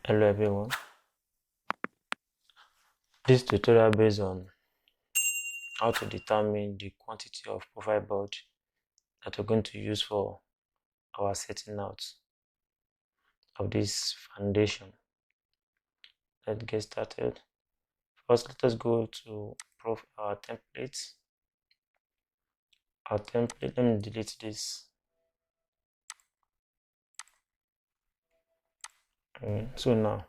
Hello everyone. This tutorial based on how to determine the quantity of profile board that we're going to use for our setting out of this foundation. Let's get started. First, let us go to our templates. Our template, let me delete this. So now,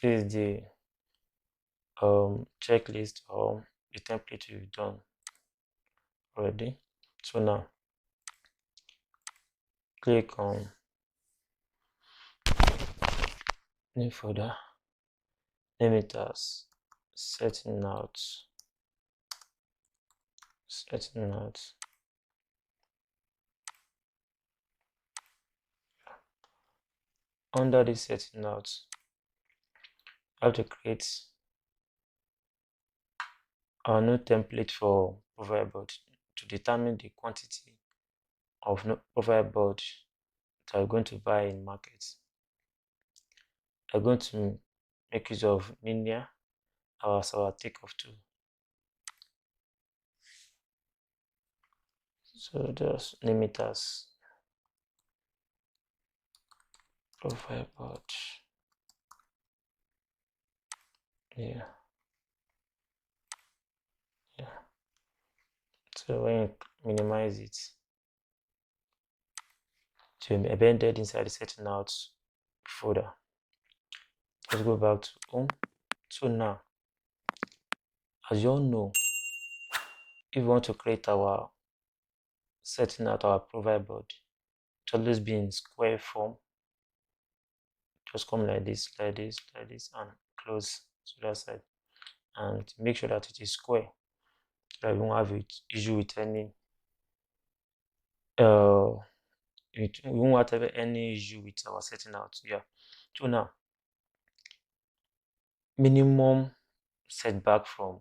this is the checklist or the template we've done already. So now, click on new folder, name it as setting out. Under this setting out, I have to create a new template for profile board to determine the quantity of profile board that we're going to buy in markets. I'm going to make use of linear as our takeoff tool. So just name it as profile board. Yeah. So when you minimize it, to be embedded inside the setting out folder. Let's go back to home. So now, as you all know, if we want to create our setting out our profile board, it always be in square form. Just come like this, and close to that side, and make sure that it is square, so that we won't have issue with any we won't have any issue with our setting out. Yeah. So now, minimum setback from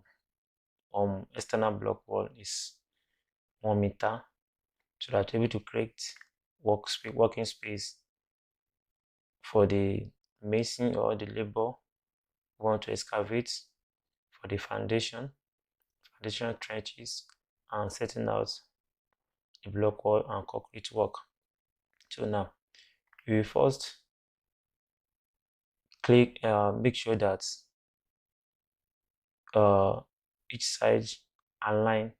external block wall is 1 meter, so that we're able to create working space for the mason or the labor we want to excavate for the foundation trenches, and setting out the block wall and concrete work. So now we will first make sure that each side align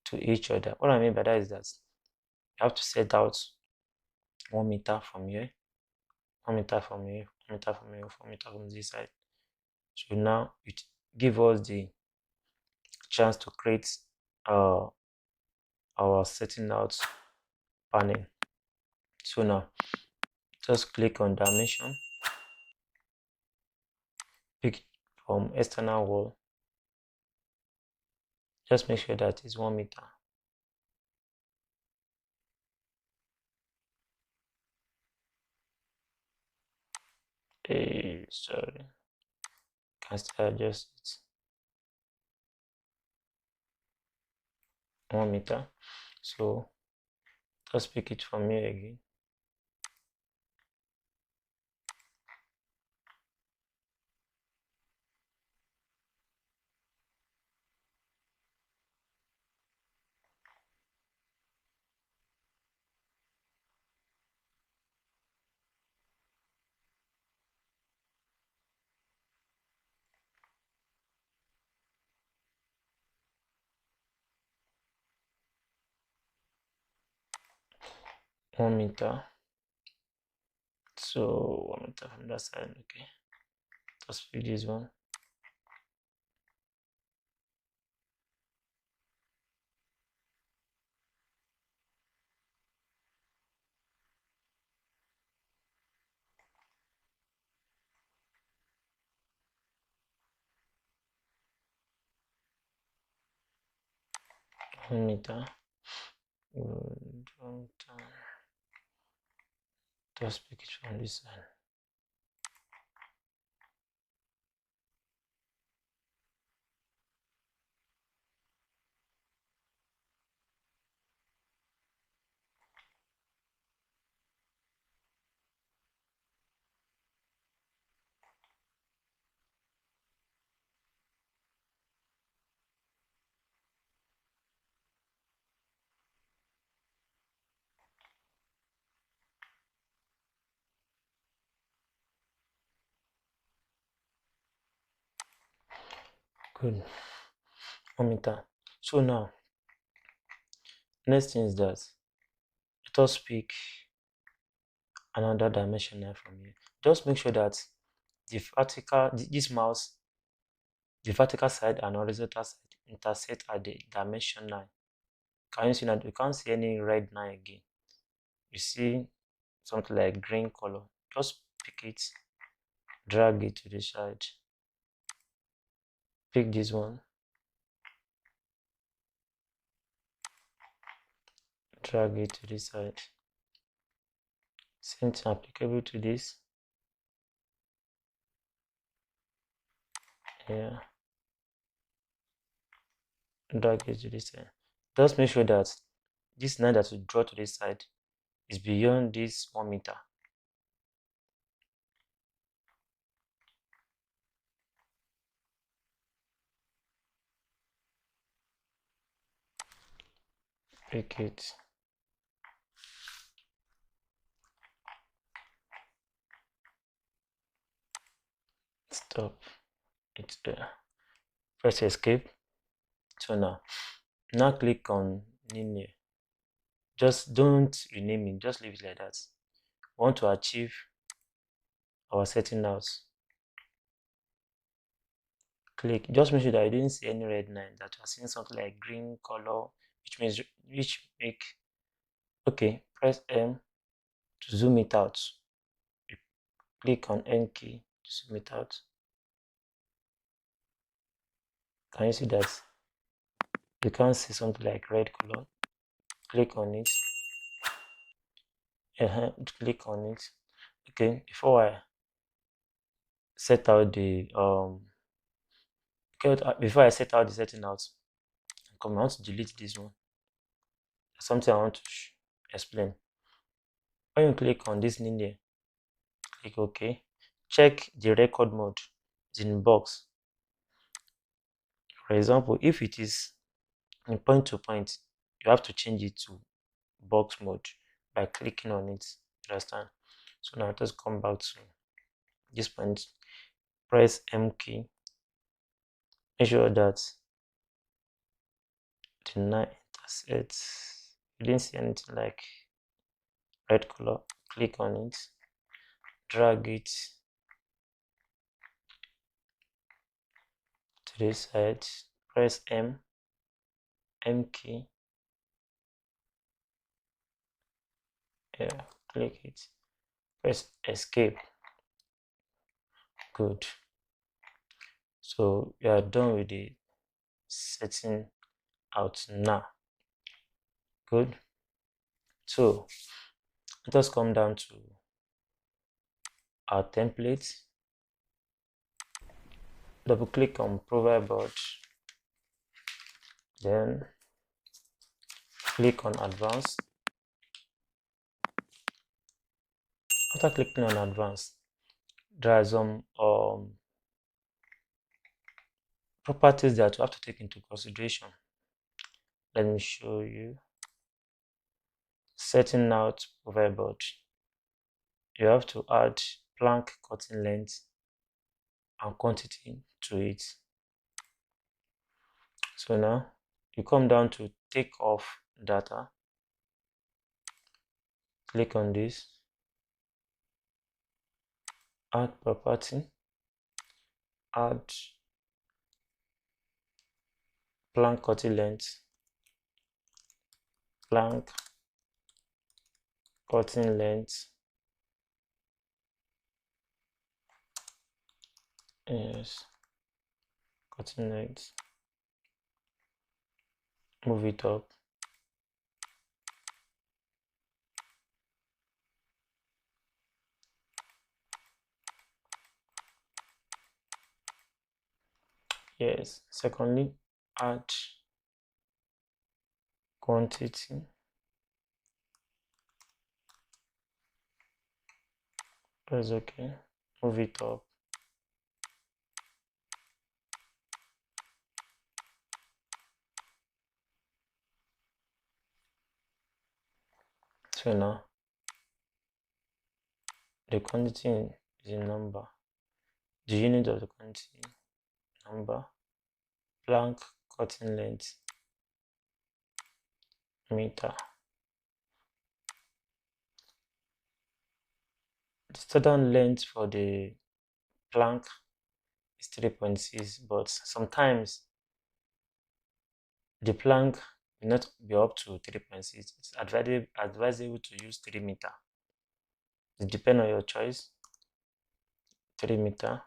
to each other. What I mean by that is that you have to set out 1 meter from here, 1 meter from here, 1 meter from here, 1 meter from this side. So now it gives us the chance to create our setting out panel. So now just click on dimension, pick from external wall, just make sure that it's 1 meter. Sorry, can still adjust it. 1 meter. So just pick it from here again. One meter. So 1 meter from that side. Okay, just pick this one. Meter. Just pick it from this side. Good. 1 meter. So now, next thing is that let us pick another dimension line from here. Just make sure that the vertical, this mouse, the vertical side and horizontal side intersect at the dimension line. Can you see that? You can't see any red line again. You see something like green color. Just pick it, drag it to the side. Pick this one, drag it to this side. Same thing applicable to this. Yeah, drag it to this side. Just make sure that this line that you draw to this side is beyond this 1 meter. Pick it. Stop. It's there. Press escape. So now click on linear. Just don't rename it, just leave it like that. We want to achieve our setting out. Click. Just make sure that you didn't see any red line, that you are seeing something like green color, which make okay. Press M to zoom it out. You click on N key to zoom it out. Can you see that? You can't see something like red color. Click on it. Click on it. Okay, before I set out the before I set out the setting out, I want to delete this one. There's something I want to explain. When you click on this linear, click OK. Check the record mode. It's in box. For example, if it is in point to point, you have to change it to box mode by clicking on it. Understand? So now let's come back to this point. Press M key. Make sure that the line intersects. You didn't see anything like red color. Click on it. Drag it to this side. Press M key. Yeah, click it. Press escape. Good. So we are done with the setting out now. Good. So let us come down to our template. Double click on profile board, then click on advanced. After clicking on advanced, there are some properties that you have to take into consideration. Let me show you. Setting out profile board. You have to add plank cutting length and quantity to it. So now you come down to take off data. Click on this. Add property. Add plank cutting length. Plank cutting length. Yes. Cutting length. Move it up. Yes. Secondly, add quantity. Press OK. Move it up. So now the quantity is a number. The unit of the quantity number. plank cutting length meter. The total length for the plank is 3.6, but sometimes the plank will not be up to 3.6. It's advisable to use 3 meter. It depends on your choice. 3 meter.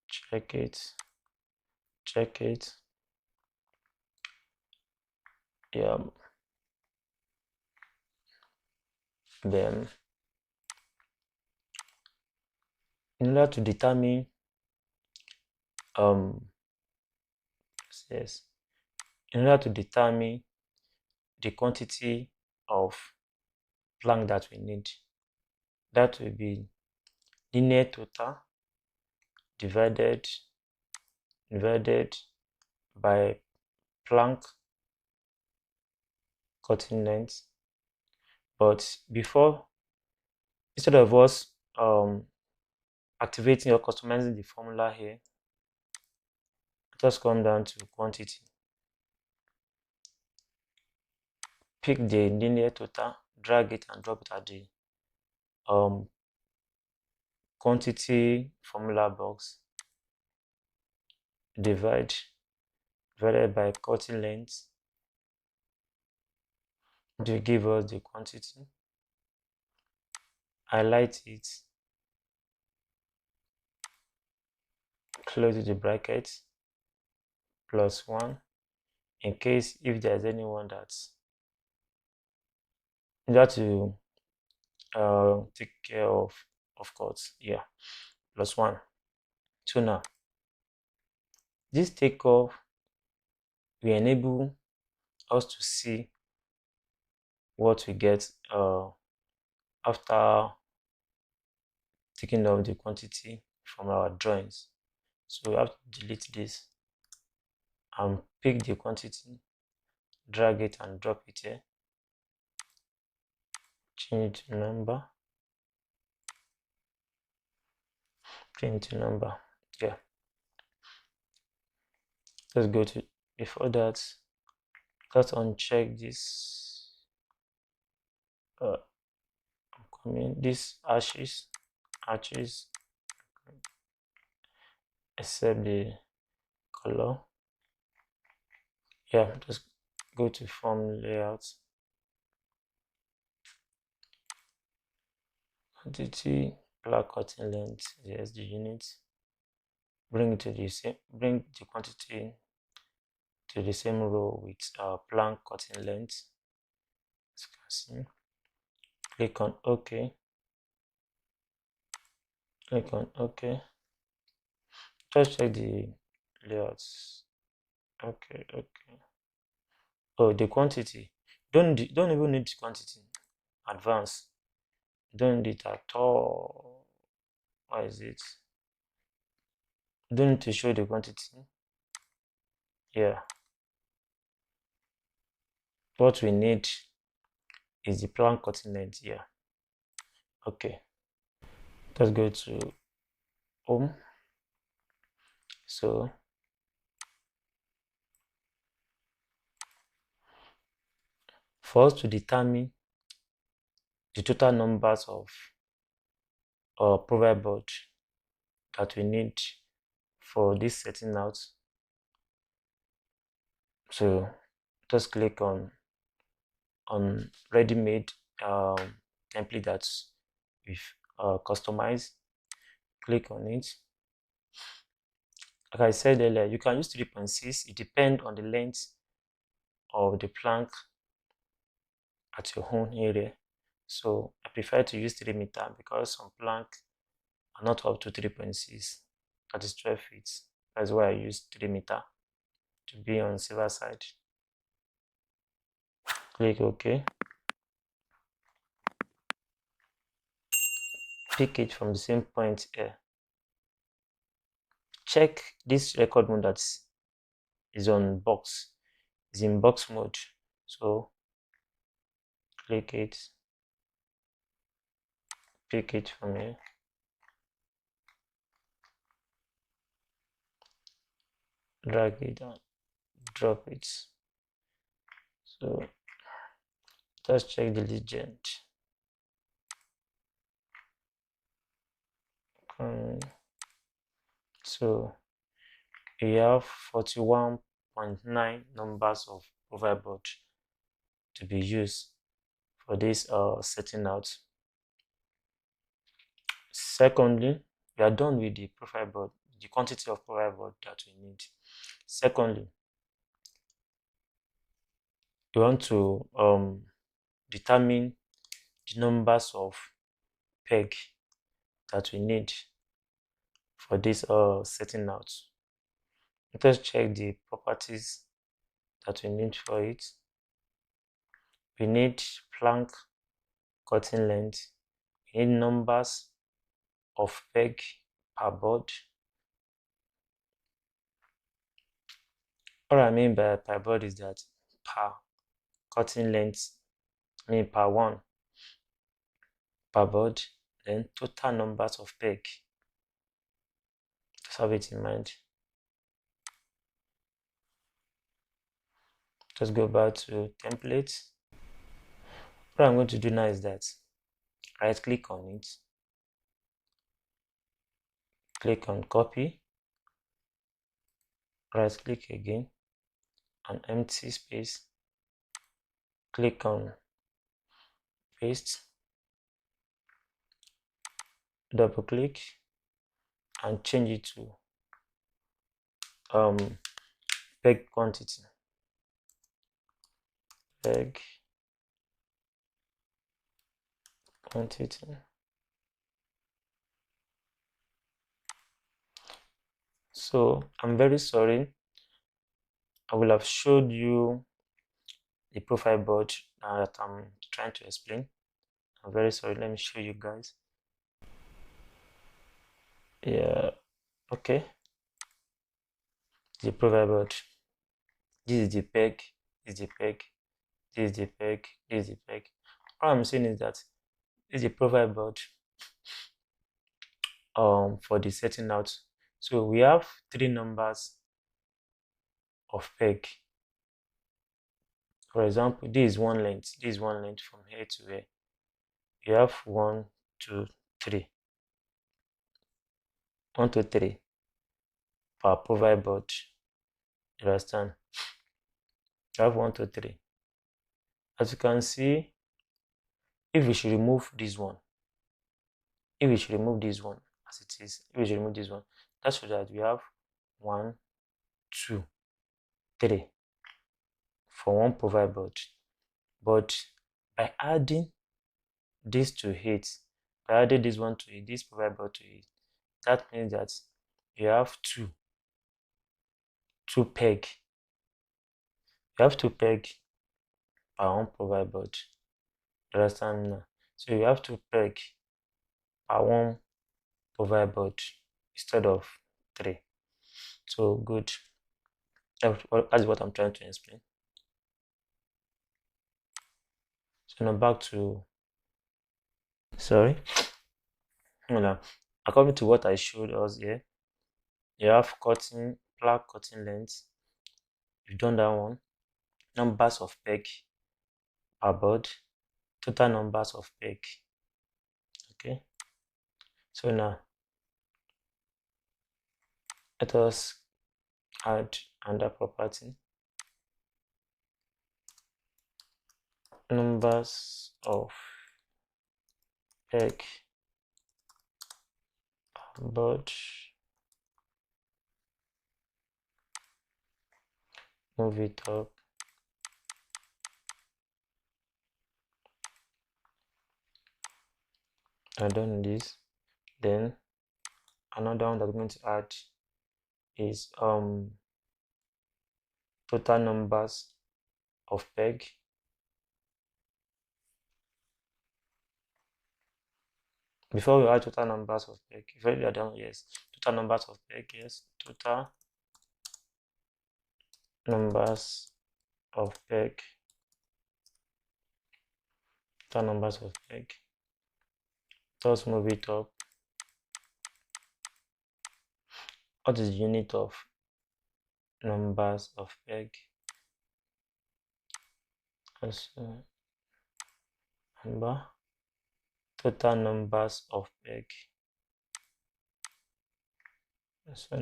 Check it. Check it. Yeah. Then, in order to determine yes, in order to determine the quantity of plank that we need, that will be linear total divided by plank cutting length. But before, instead of us activating or customizing the formula here, just come down to quantity, pick the linear total, drag it and drop it at the quantity formula box, divided by cutting length to give us the quantity. Highlight it, close the bracket, +1, in case if there's anyone that's that to take care of course, yeah, +1. So now this takeoff will enable us to see what we get after taking off the quantity from our drawings. So we have to delete this and pick the quantity, drag it and drop it here, change the number, yeah. Let's go to, before that, let's uncheck this I'm coming, this arches, except the color. Yeah, just go to form layout, quantity, black cutting length, yes, the unit, bring it to the same, bring the quantity to the same row with plank cutting length, as you can see. Click on OK, just check the layouts. Okay. Oh, the quantity, don't even need the quantity, advanced, don't need it at all. Why is it? Don't need to show the quantity. Yeah, what we need is the plank cutting length here. Okay, let's go to home. So for us to determine the total numbers of provide board that we need for this setting out, so just click on ready-made template that we've customized. Click on it. Like I said earlier, you can use 3.6. It depends on the length of the plank at your own area. So I prefer to use 3 meter because some plank are not up to 3.6, that is 12 feet. That's why I use 3 meter to be on the safer side. Click OK. Pick it from the same point here. Check this record mode that is on box, is in box mode. So click it, pick it from here. drag it and drop it. So let's check the legend. So we have 41.9 numbers of profile board to be used for this setting out. Secondly, we are done with the profile board, the quantity of profile board that we need. Secondly, we want to determine the numbers of peg that we need for this setting out. Let us check the properties that we need for it. We need plank cutting length. We need numbers of peg per board. What I mean by per board is that per cutting length, I mean per one per board, then total numbers of peg. Just have it in mind. Just go back to template. What I'm going to do now is that right click on it, click on copy, right click again, an empty space, click on paste, double click and change it to peg quantity, peg quantity. So I'm very sorry, I will have showed you the profile board that I'm trying to explain. I'm very sorry, let me show you guys. Yeah, okay, the profile board. This is the peg, this is the peg, this is the peg, this is the peg. All I'm saying is that this is the profile board for the setting out. So we have 3 numbers of peg. For example, this is one length, this is one length from here to here. You have 1, 2, 3. 1 to 3 per profile board. You understand? You have 1 to 3. As you can see, if we should remove this one, if we should remove this one as it is, if we should remove this one, that shows that we have 1, 2, 3 for one profile board. But by adding this to it, by adding this one to it, this profile board to it, that means that you have two peg. You have 2 peg per one profile board. You understand now? So you have 2 peg per one profile board instead of 3. So good. That's what I'm trying to explain. So now back to according to what I showed us here, you have plank cutting length. You've done that one. Numbers of peg per board, total numbers of peg. Okay. So now let us add another property. Numbers of peg per board. Move it up. I've done this. Then another one that I'm going to add is total numbers of peg. Before we add total numbers of peg, if you are done, yes, total numbers of peg, yes, total numbers of peg, total numbers of peg. Let's move it up. What is the unit of numbers of peg, also total numbers of peg, also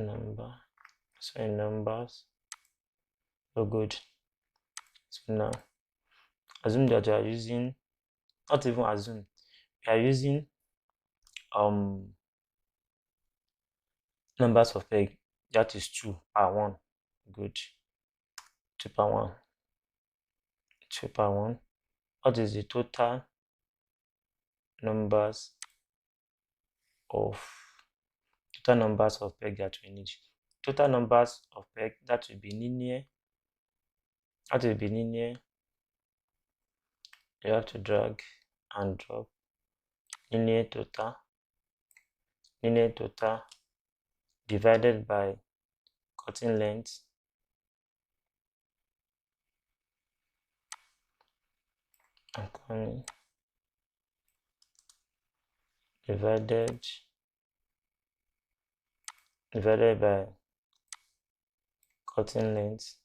numbers. So good. So now assume that you are using, not even assume, we are using numbers of peg, that is 2 per 1. Good. 2 per 1. 2 per 1. What is the total numbers of peg that we need? Total numbers of peg, that will be linear. That will be linear. You have to drag and drop linear total divided by cutting length and divided by cutting length.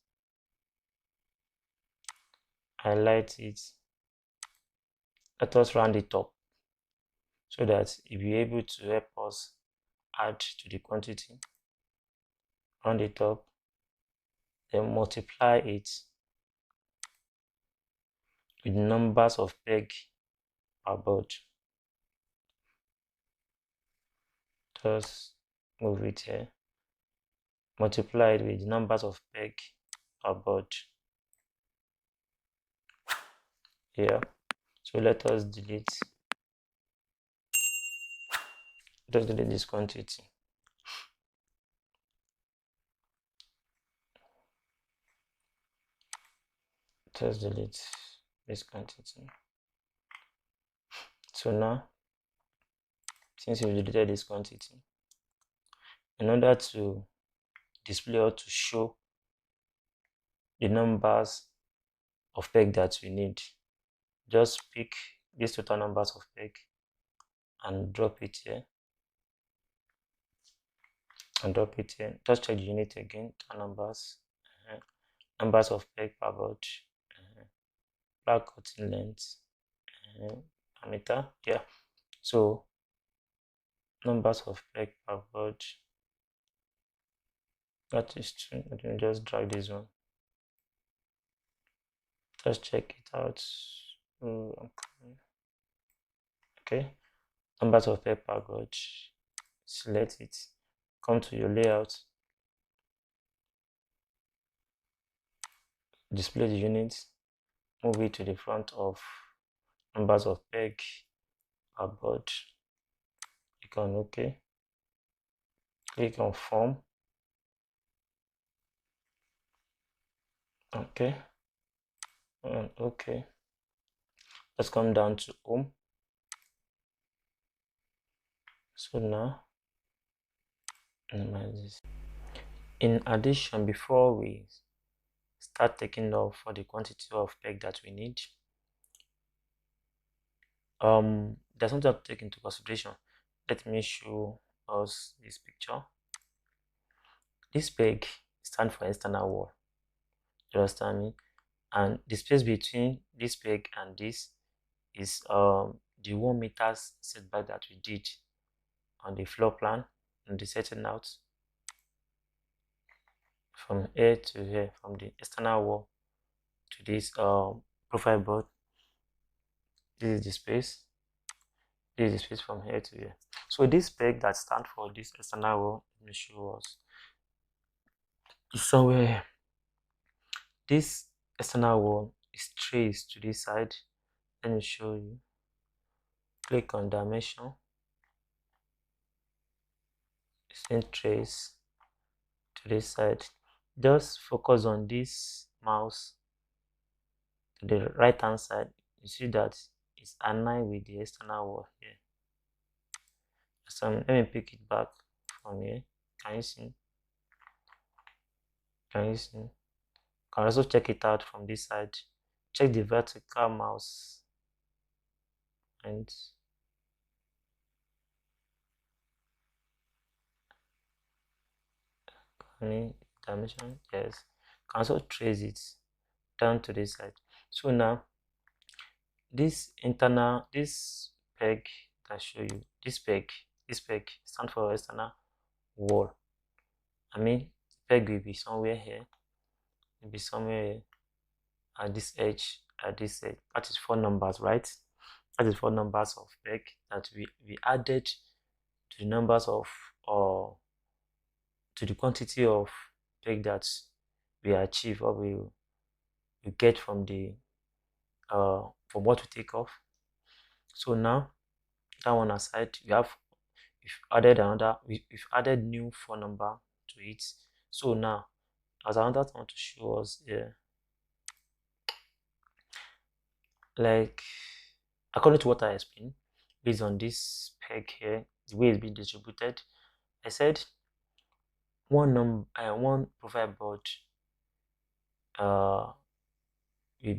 Highlight it. Let us round it up so that it will be able to help us add to the quantity. Round it up, then multiply it with numbers of peg per board. Just move it here. Multiply it with numbers of peg per board. Here. So let us delete this quantity. Just delete this quantity. So now, since we deleted this quantity, in order to display or to show the numbers of peg that we need, just pick these total numbers of peg and drop it here. Just check the unit again. Numbers of peg per board, black cutting length, parameter. Yeah. So numbers of peg per board, that is 2. I can just drag this one. Just check it out. Okay. Numbers of peg per board. Select it. Come to your layout. Display the unit. Move it to the front of numbers of peg per board. Click on OK. Click on Form. Okay. And OK. Let's come down to Home. So now, minimize this. In addition, before we start taking off for the quantity of peg that we need, there's something to take into consideration. Let me show us this picture. This peg stands for external wall. You understand me? And the space between this peg and this is the 1 meters setback that we did on the floor plan and the setting out from here to here, from the external wall to this profile board. This is the space. This is the space from here to here. So this peg that stands for this external wall, let me show us, is somewhere here. This external wall is traced to this side. Let me show you. Click on dimension. It's in trace to this side. Just focus on this mouse to the right hand side. You see that it's aligned with the external wall here. So let me pick it back from here. Can you see? Can also check it out from this side. Check the vertical mouse and dimension, yes. Can also trace it down to this side. So now this peg that I show you, this peg stands for external wall. I mean, peg will be somewhere here, will be somewhere at this edge, at this edge. That is 4 numbers, right? That is 4 numbers of peg that we added to the numbers of to the quantity of peg that we achieve, or we get from the from what we take off. So now that one aside, we've added new 4 number to it. So now, as another thing to show us here, like according to what I explained, based on this peg here, the way it's been distributed, I said one profile board will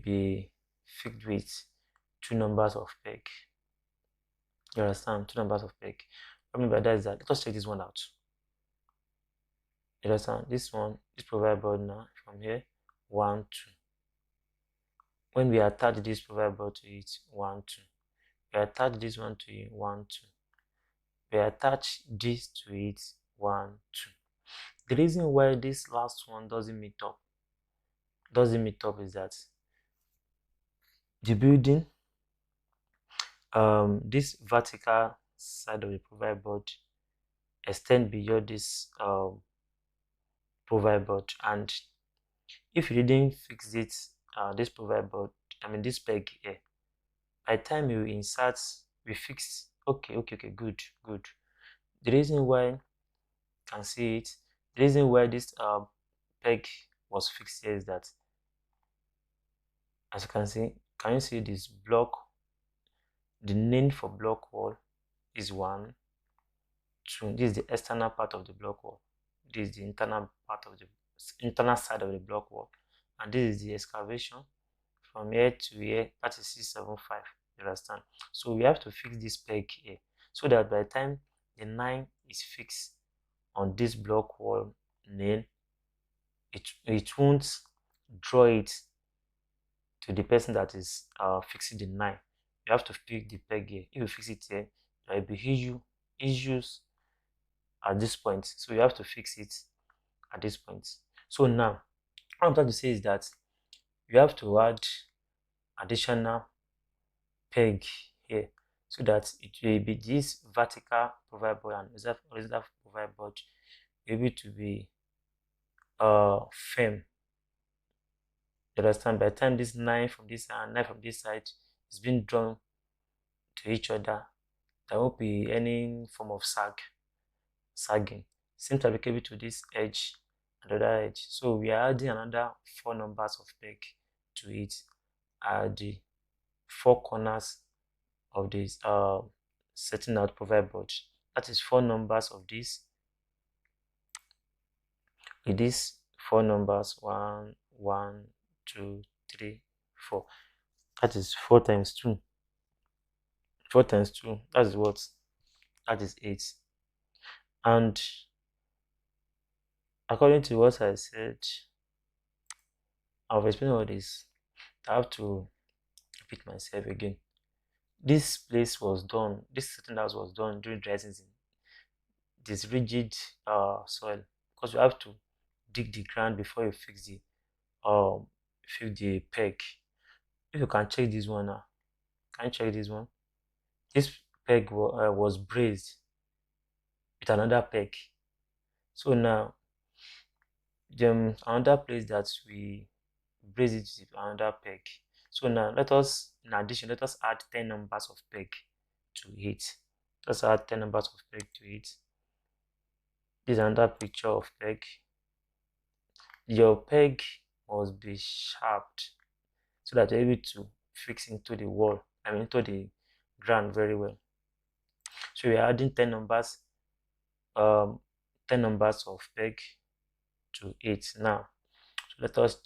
be fixed with 2 numbers of peg. You understand? 2 numbers of peg. What I mean by that is that, let us check this one out. You understand? This profile board now from here, 1, 2. When we attach this profile board to it, 1, 2. We attach this one to it, 1, 2. We attach this to it, 1, 2. The reason why this last one doesn't meet up is that the building, this vertical side of the profile board extend beyond this profile board, and if you didn't fix it, this profile board, I mean this peg here, by the time you insert, we fix. Okay, good. The reason why you can see it, the reason why this peg was fixed here is that, as you can see, can you see this block? The name for block wall is 1, 2. This is the external part of the block wall. This is the internal part of the internal side of the block wall, and this is the excavation from here to here. That is 675. You understand? So we have to fix this peg here, so that by the time the 9 is fixed on this block wall nail, it won't draw it to the person that is fixing the 9. You have to fix the peg here. If you fix it here, there will be issues at this point. So you have to fix it at this point. So now, what I'm trying to say is that you have to add additional peg here, so that it will be this vertical profile board and horizontal profile board able to be firm. You understand? By the time this 9 from this side and 9 from this side is being drawn to each other, there won't be any form of sagging. Same to applicable to this edge and the other edge. So we are adding another 4 numbers of peg to it at the 4 corners of this setting out profile board. That is 4 numbers of this. With these 4 numbers, 1, 1, 2, 3, 4. That is 4 times 2. 4 times 2. That is what? That is 8. And according to what I said, I've explained all this. I have to repeat myself again. This place was done, this certain house was done during dry season. This rigid soil, because you have to dig the ground before you fix the peg. If you can check this one now, can you check this one? This peg was braced with another peg. So now, another place that we brace it with another peg. So now in addition, let us add 10 numbers of peg to it. Let's add 10 numbers of peg to it. This is another picture of peg. Your peg must be sharpened so that you're able to fix into the wall, into the ground very well. So we are adding 10 numbers of peg to it now. So let us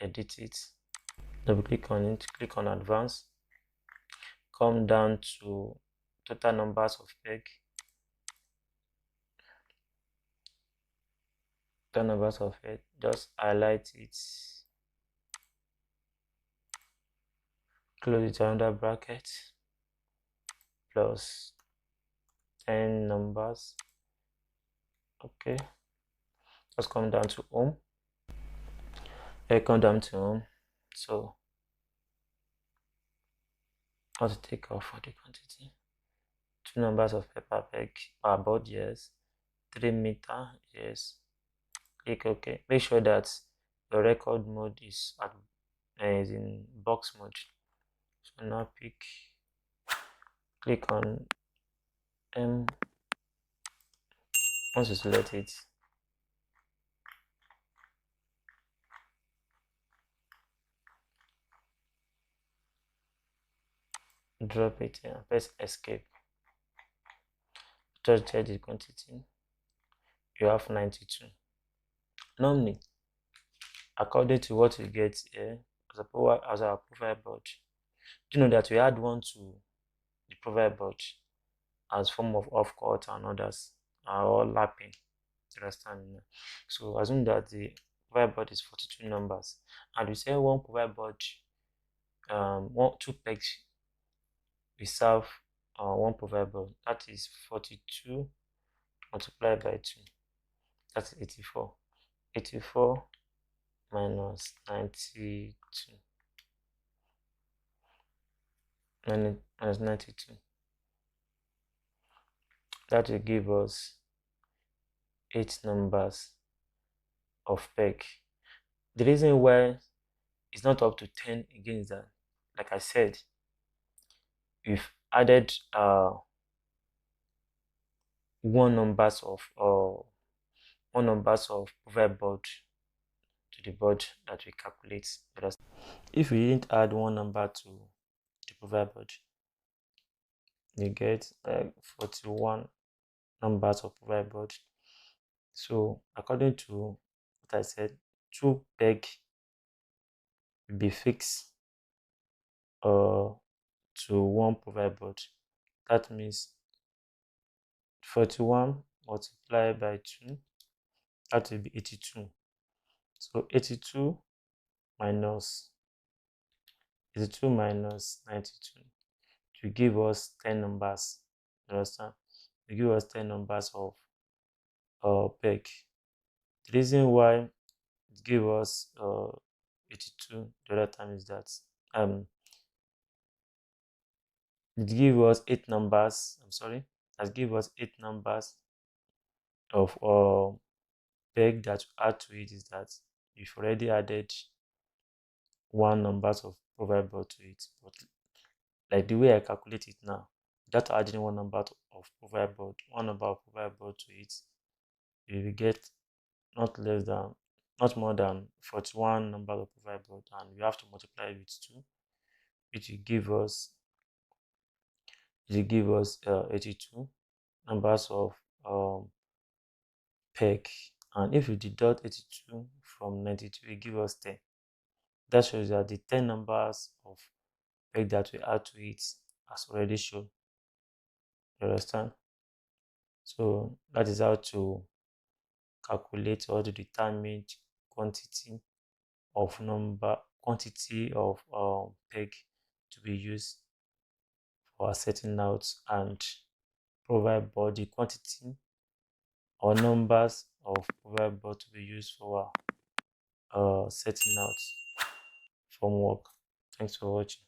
edit it. Double click on it, click on advanced, come down to total numbers of peg. 10 numbers of it, just highlight it, close it under bracket, plus 10 numbers. Okay, let's come down to home. Come down to home. So how to take off for the quantity? 2 numbers of paper peg per board, yes. 3 meter, yes. Click OK. Make sure that your record mode is in box mode. So now click on M. Once you select it, drop it and press escape. Just check the quantity. You have 92. Normally, according to what you get here as our profile board, do you know that we add one to the profile board as form of off-cut and others are all lapping. Understand? So assume that the profile board is 42 numbers, and we say one profile board, two pegs, we serve one profile board. That is 42 multiplied by 2. That's 84. 84 minus 92. Minus 92. That will give us 8 numbers of peg. The reason why it's not up to 10 again is that, like I said, we've added one numbers of profile board to the board that we calculate. If we didn't add one number to the profile board, you get 41 numbers of profile board. So according to what I said, 2 peg will be fixed to one profile board. That means 41 multiplied by 2, that will be 82. So 82 minus 92 to give us 10 numbers. You understand? To give us 10 numbers of peg. The reason why it gave us 82 the other time is that it gave us 8 numbers. It gave us 8 numbers of peg that we add to it. Is that we've already added 1 numbers of profile board to it, but like the way I calculate it now, without adding 1 number of profile board, 1 number of profile board to it, we will get not more than 41 number of profile board, and we have to multiply it with 2, which will give us 82 numbers of peg. And if we deduct 82 from 92, it give us 10. That shows that the 10 numbers of peg that we add to it has already shown. You understand? So that is how to calculate or to determine quantity of peg to be used for setting out, and provide board the quantity or numbers of profile board to be used for setting out from work. Thanks for watching.